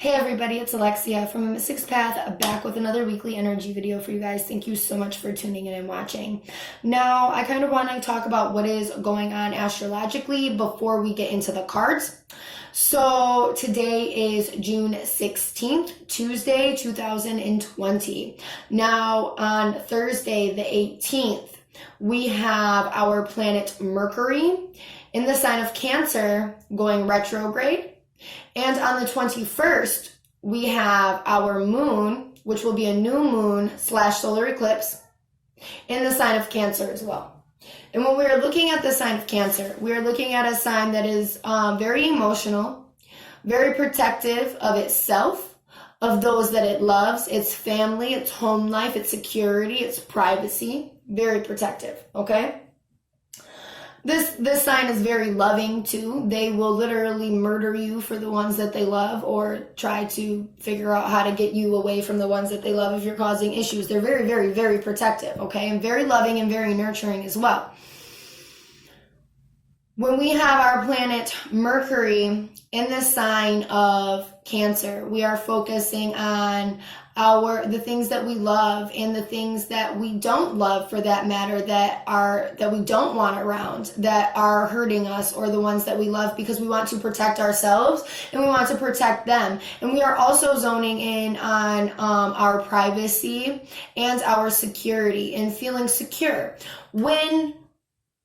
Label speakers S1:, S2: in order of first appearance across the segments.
S1: Hey everybody, it's Alexia from amysticspath, back with another weekly energy video for you guys. Thank you so much for tuning in and watching. Now, I kind of want to talk about what is going on astrologically before we get into the cards. So today is June 16th, Tuesday, 2020. Now, on Thursday, the 18th, we have our planet Mercury in the sign of Cancer going retrograde. And on the 21st, we have our moon, which will be a new moon / solar eclipse in the sign of Cancer as well. And when we are looking at the sign of Cancer, we are looking at a sign that is very emotional, very protective of itself, of those that it loves, its family, its home life, its security, its privacy, very protective, okay? This sign is very loving too. They will literally murder you for the ones that they love or try to figure out how to get you away from the ones that they love if you're causing issues. They're very, very, very protective, okay? And very loving and very nurturing as well. When we have our planet Mercury in the sign of Cancer, we are focusing on the things that we love and the things that we don't love, for that matter, that we don't want around, that are hurting us, or the ones that we love because we want to protect ourselves and we want to protect them. And we are also zoning in on our privacy and our security and feeling secure. When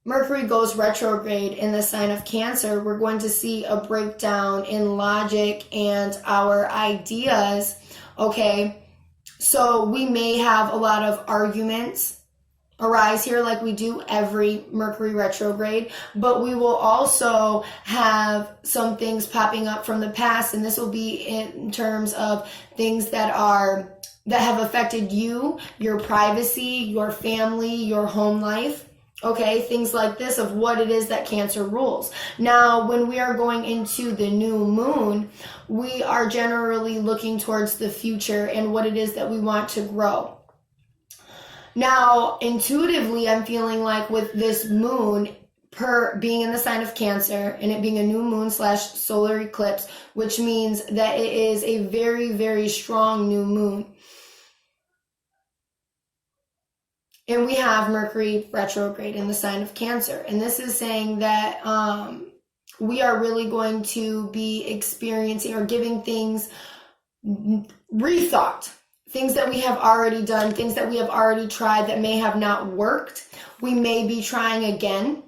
S1: Mercury goes retrograde in the sign of Cancer, we're going to see a breakdown in logic and our ideas, okay? So we may have a lot of arguments arise here like we do every Mercury retrograde, but we will also have some things popping up from the past, and this will be in terms of things that have affected you, your privacy, your family, your home life. Okay, things like this of what it is that Cancer rules. Now, when we are going into the new moon, we are generally looking towards the future and what it is that we want to grow. Now, intuitively, I'm feeling like with this moon being in the sign of Cancer and it being a new moon / solar eclipse, which means that it is a very, very strong new moon. And we have Mercury retrograde in the sign of Cancer. And this is saying that we are really going to be experiencing or giving things rethought. Things that we have already done, things that we have already tried that may have not worked. We may be trying again.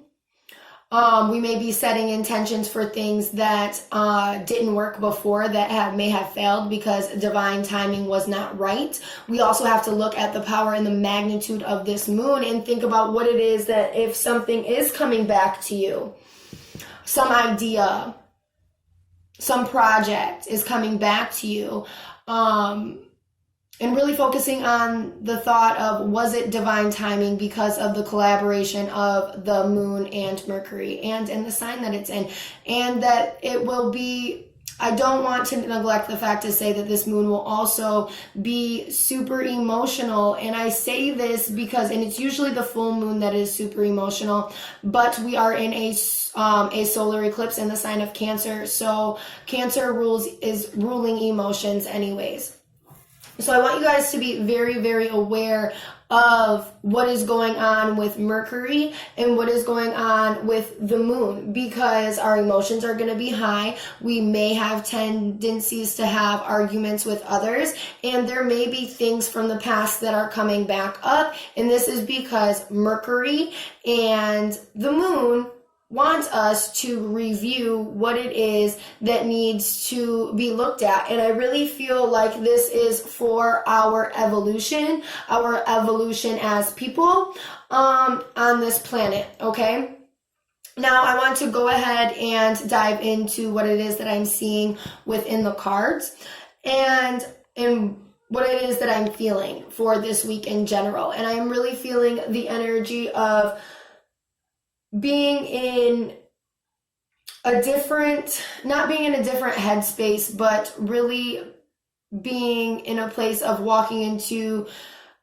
S1: We may be setting intentions for things that didn't work before, that may have failed because divine timing was not right. We also have to look at the power and the magnitude of this moon and think about what it is that if something is coming back to you, some idea, some project is coming back to you, and really focusing on the thought of, was it divine timing because of the collaboration of the moon and Mercury and in the sign that it's in, and that it will be, I don't want to neglect the fact to say that this moon will also be super emotional. And I say this because, and it's usually the full moon that is super emotional, but we are in a solar eclipse in the sign of Cancer. So Cancer is ruling emotions anyways. So I want you guys to be very, very aware of what is going on with Mercury and what is going on with the moon, because our emotions are going to be high. We may have tendencies to have arguments with others, and there may be things from the past that are coming back up. And this is because Mercury and the moon want us to review what it is that needs to be looked at. And I really feel like this is for our evolution as people on this planet, okay? Now, I want to go ahead and dive into what it is that I'm seeing within the cards and what it is that I'm feeling for this week in general. And I'm really feeling the energy of being in not being in a different headspace, but really being in a place of walking into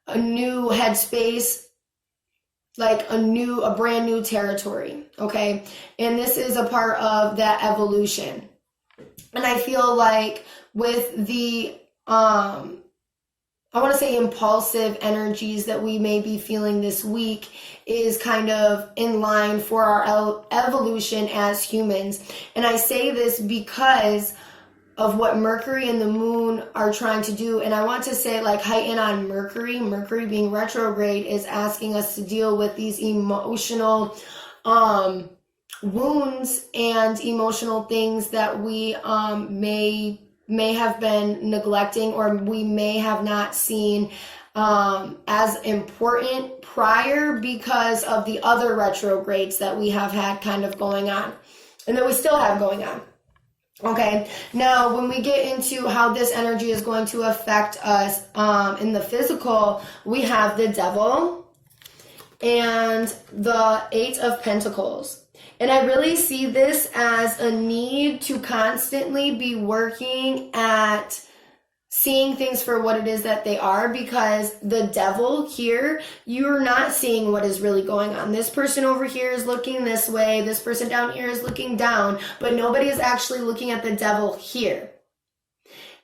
S1: a new headspace, like a brand new territory, okay? And this is a part of that evolution. And I feel like with the, I want to say impulsive energies that we may be feeling this week is kind of in line for our evolution as humans. And I say this because of what Mercury and the moon are trying to do. And I want to say, like, heighten on Mercury. Mercury being retrograde is asking us to deal with these emotional wounds and emotional things that we may have been neglecting, or we may have not seen as important prior because of the other retrogrades that we have had kind of going on and that we still have going on. Okay, now when we get into how this energy is going to affect us in the physical, we have the Devil and the Eight of Pentacles. And I really see this as a need to constantly be working at seeing things for what it is that they are, because the Devil here, you're not seeing what is really going on. This person over here is looking this way, this person down here is looking down, but nobody is actually looking at the Devil here.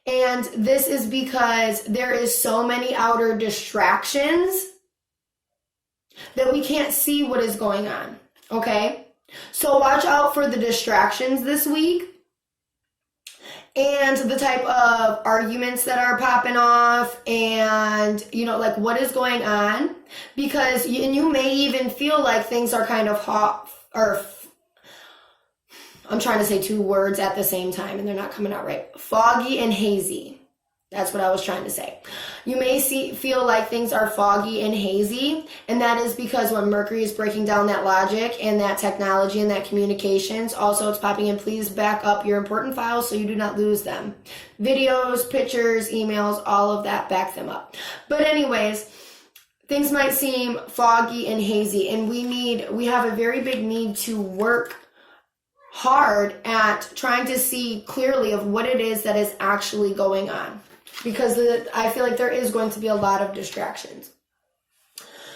S1: And this is because there is so many outer distractions that we can't see what is going on, okay? So watch out for the distractions this week and the type of arguments that are popping off, and, you know, like, what is going on, because you may even feel like things are kind of hot, or I'm trying to say two words at the same time and they're not coming out right. Foggy and hazy. That's what I was trying to say. You may feel like things are foggy and hazy, and that is because when Mercury is breaking down that logic and that technology and that communications, also it's popping in, please back up your important files so you do not lose them. Videos, pictures, emails, all of that, back them up. But anyways, things might seem foggy and hazy, and we have a very big need to work hard at trying to see clearly of what it is that is actually going on, because I feel like there is going to be a lot of distractions.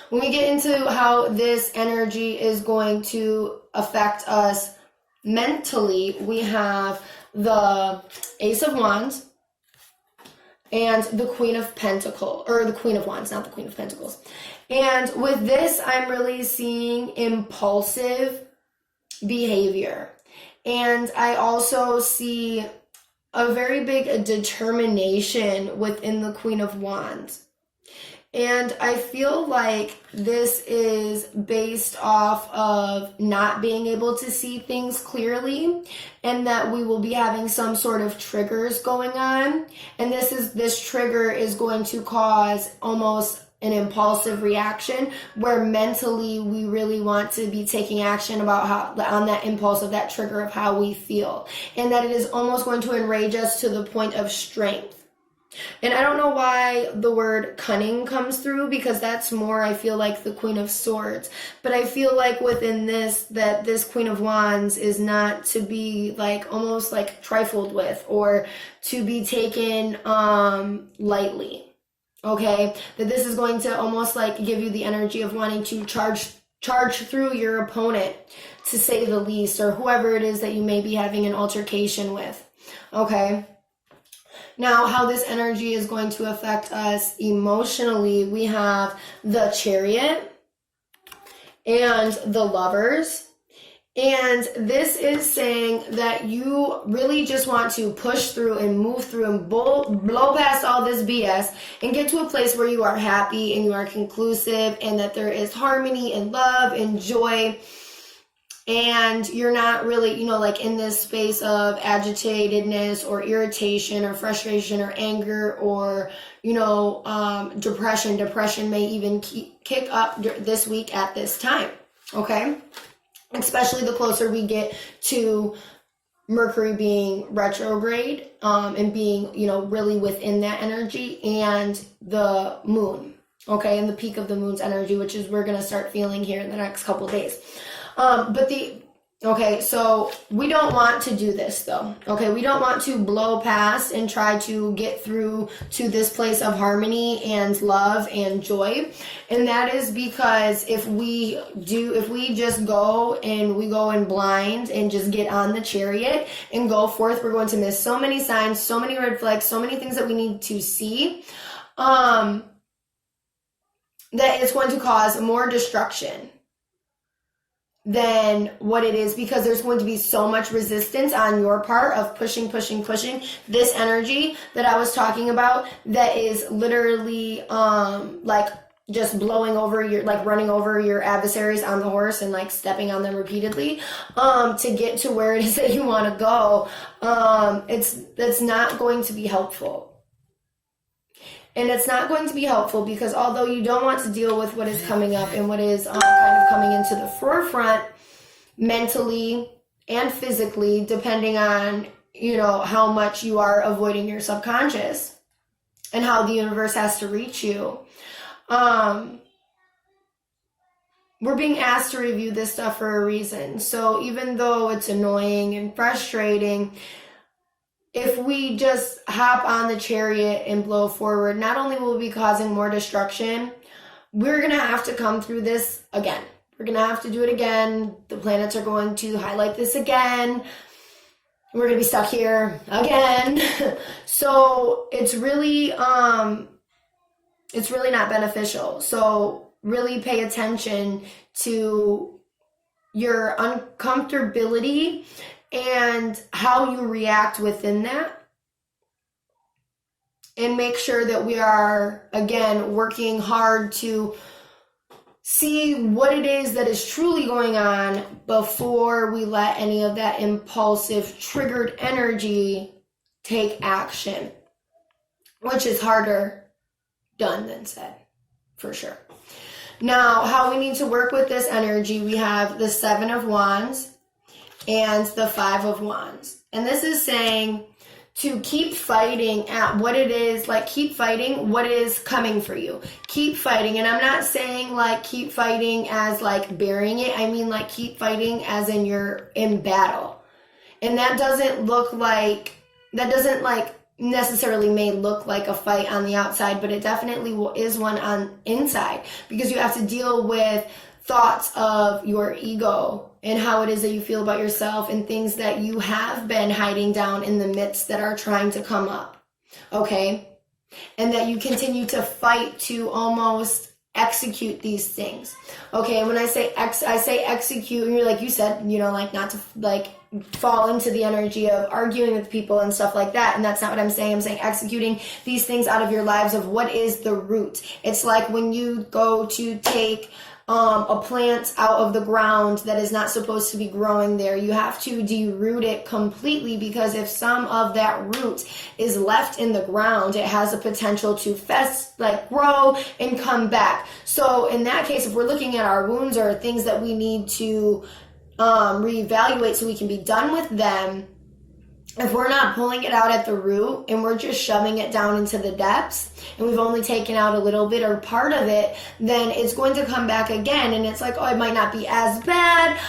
S1: When we get into how this energy is going to affect us mentally, we have the Ace of Wands and the Queen of Pentacles, or the Queen of Wands, not the Queen of Pentacles. And with this, I'm really seeing impulsive behavior. And I also see a very big determination within the Queen of Wands. And I feel like this is based off of not being able to see things clearly, and that we will be having some sort of triggers going on. And this trigger is going to cause almost an impulsive reaction, where mentally we really want to be taking action about how on that impulse of that trigger of how we feel, and that it is almost going to enrage us to the point of strength. And I don't know why the word cunning comes through, because that's more, I feel like, the Queen of Swords. But I feel like within this, that this Queen of Wands is not to be like almost like trifled with, or to be taken lightly. Okay, that this is going to almost like give you the energy of wanting to charge through your opponent, to say the least, or whoever it is that you may be having an altercation with. Okay, now how this energy is going to affect us emotionally, we have the Chariot and the Lovers. And this is saying that you really just want to push through and move through and blow past all this BS and get to a place where you are happy and you are conclusive, and that there is harmony and love and joy. And you're not really, you know, like in this space of agitatedness or irritation or frustration or anger or, you know, depression. Depression may even kick up this week at this time. Okay? Especially the closer we get to Mercury being retrograde, and being, you know, really within that energy, and the moon, okay, and the peak of the moon's energy, which is we're going to start feeling here in the next couple days. But Okay, so we don't want to do this though. Okay, we don't want to blow past and try to get through to this place of harmony and love and joy. And that is because if we just go in blind and just get on the chariot and go forth, we're going to miss so many signs, so many red flags, so many things that we need to see. That it's going to cause more destruction than what it is, because there's going to be so much resistance on your part of pushing this energy that I was talking about, that is literally like just blowing over your, like running over your adversaries on the horse and like stepping on them repeatedly to get to where it is that you want to go. That's not going to be helpful. And it's not going to be helpful because although you don't want to deal with what is coming up and what is kind of coming into the forefront mentally and physically, depending on, you know, how much you are avoiding your subconscious and how the universe has to reach you. We're being asked to review this stuff for a reason. So even though it's annoying and frustrating, if we just hop on the chariot and blow forward, not only will we be causing more destruction, we're going to have to come through this again. We're going to have to do it again. The planets are going to highlight this again. We're going to be stuck here again. So it's really not beneficial. So really pay attention to your uncomfortability and how you react within that, and make sure that we are, again, working hard to see what it is that is truly going on before we let any of that impulsive, triggered energy take action, which is harder done than said, for sure. Now, how we need to work with this energy, we have the Seven of Wands and the Five of Wands. And this is saying to keep fighting at what it is, like keep fighting what is coming for you. Keep fighting. And I'm not saying like keep fighting as like burying it. I mean like keep fighting as in you're in battle. And that doesn't necessarily may look like a fight on the outside, but it definitely is one on inside, because you have to deal with thoughts of your ego and how it is that you feel about yourself and things that you have been hiding down in the midst that are trying to come up, okay? And that you continue to fight to almost execute these things, okay? And when I say execute, and you're like you said, you know, like not to like fall into the energy of arguing with people and stuff like that, and that's not what I'm saying. I'm saying executing these things out of your lives of what is the root. It's like when you go to take a plant out of the ground that is not supposed to be growing there. You have to deroot it completely, because if some of that root is left in the ground, it has a potential to grow and come back. So in that case, if we're looking at our wounds or things that we need to reevaluate so we can be done with them, if we're not pulling it out at the root and we're just shoving it down into the depths and we've only taken out a little bit or part of it, then it's going to come back again. And it's like, oh, it might not be as bad,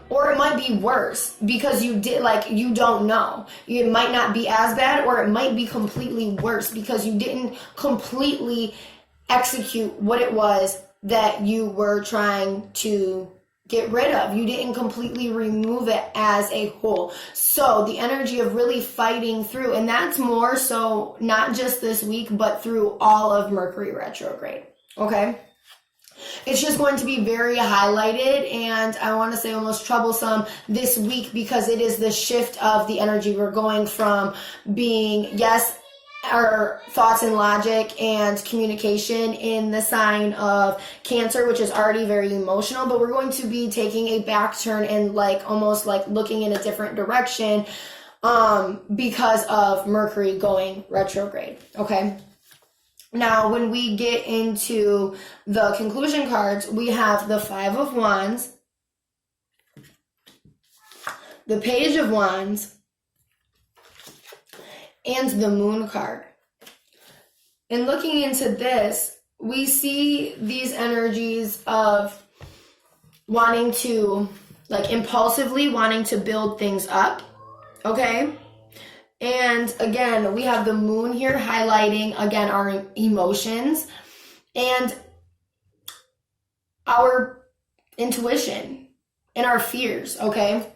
S1: or it might be worse, because you don't know. It might not be as bad, or it might be completely worse because you didn't completely execute what it was that you were trying to get rid of. You didn't completely remove it as a whole. So the energy of really fighting through, and that's more so not just this week, but through all of Mercury retrograde, okay? It's just going to be very highlighted, and I want to say almost troublesome this week, because it is the shift of the energy. We're going from being, yes, our thoughts and logic and communication in the sign of Cancer, which is already very emotional, but we're going to be taking a back turn and like almost like looking in a different direction because of Mercury going retrograde, okay? Now, when we get into the conclusion cards, we have the Five of Wands, the Page of Wands, and the Moon card. And looking into this, we see these energies of wanting to like impulsively wanting to build things up, okay? And again, we have the moon here highlighting, again, our emotions and our intuition and our fears, okay?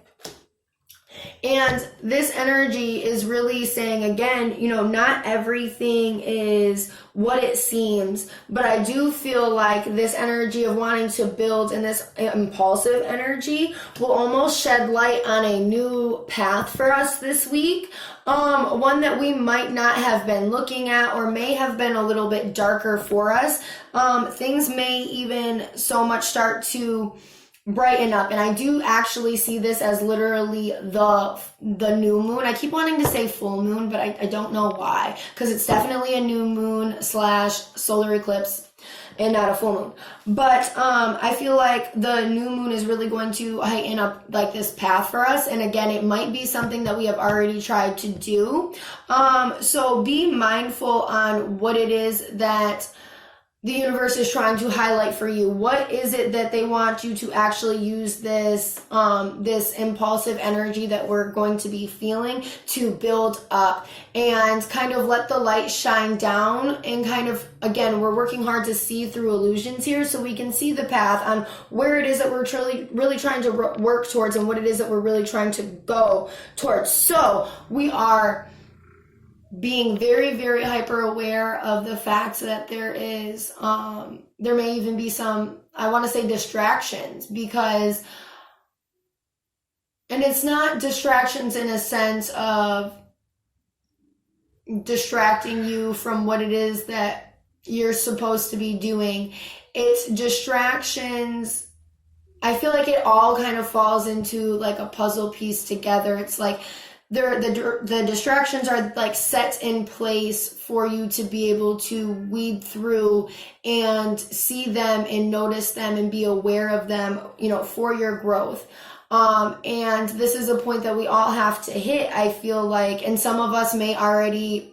S1: And this energy is really saying, again, you know, not everything is what it seems, but I do feel like this energy of wanting to build and this impulsive energy will almost shed light on a new path for us this week. One that we might not have been looking at or may have been a little bit darker for us. Things may even so much start to brighten up, and I do actually see this as literally the new moon. I keep wanting to say full moon, but I don't know why, because it's definitely a new moon / solar eclipse and not a full moon. But I feel like the new moon is really going to heighten up like this path for us, and again, it might be something that we have already tried to do. So be mindful on what it is that the universe is trying to highlight for you. What is it that they want you to actually use this this impulsive energy that we're going to be feeling to build up and kind of let the light shine down, and kind of, again, we're working hard to see through illusions here so we can see the path on where it is that we're really trying to work towards and what it is that we're really trying to go towards. So we are being very, very hyper aware of the fact that there is, there may even be some, I want to say, distractions, because, and it's not distractions in a sense of distracting you from what it is that you're supposed to be doing. It's distractions. I feel like it all kind of falls into like a puzzle piece together. It's like, the distractions are like set in place for you to be able to weed through and see them and notice them and be aware of them, you know, for your growth. And this is a point that we all have to hit, I feel like, and some of us may already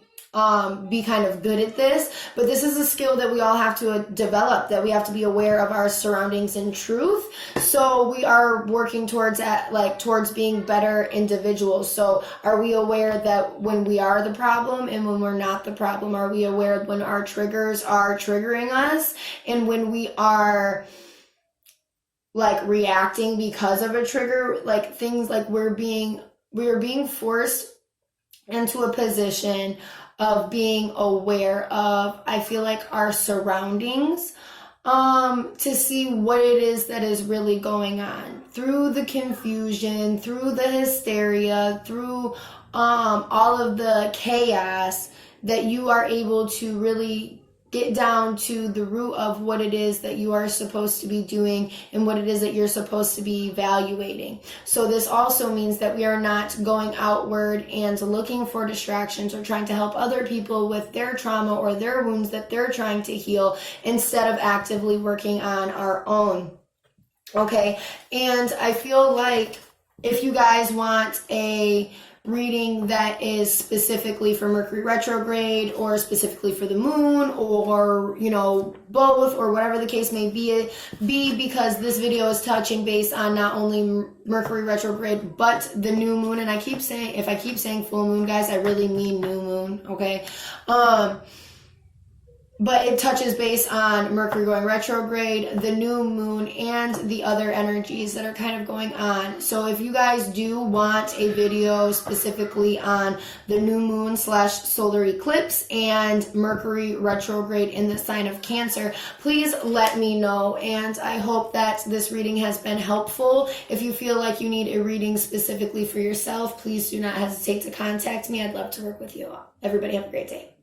S1: be kind of good at this, but this is a skill that we all have to develop, that we have to be aware of our surroundings in truth. So we are working towards that, like towards being better individuals. So are we aware that when we are the problem and when we're not the problem? Are we aware when our triggers are triggering us and when we are like reacting because of a trigger, like things like we are being forced into a position of being aware of, I feel like, our surroundings, to see what it is that is really going on through the confusion, through the hysteria, through all of the chaos, that you are able to really get down to the root of what it is that you are supposed to be doing and what it is that you're supposed to be evaluating. So this also means that we are not going outward and looking for distractions or trying to help other people with their trauma or their wounds that they're trying to heal, instead of actively working on our own. Okay, and I feel like if you guys want a reading that is specifically for Mercury retrograde or specifically for the moon, or, you know, both, or whatever the case may be, because this video is touching base on not only Mercury retrograde but the new moon. And I keep saying, if I keep saying full moon, guys, I really mean new moon, okay? But it touches base on Mercury going retrograde, the new moon, and the other energies that are kind of going on. So if you guys do want a video specifically on the new moon / solar eclipse and Mercury retrograde in the sign of Cancer, please let me know. And I hope that this reading has been helpful. If you feel like you need a reading specifically for yourself, please do not hesitate to contact me. I'd love to work with you. Everybody have a great day.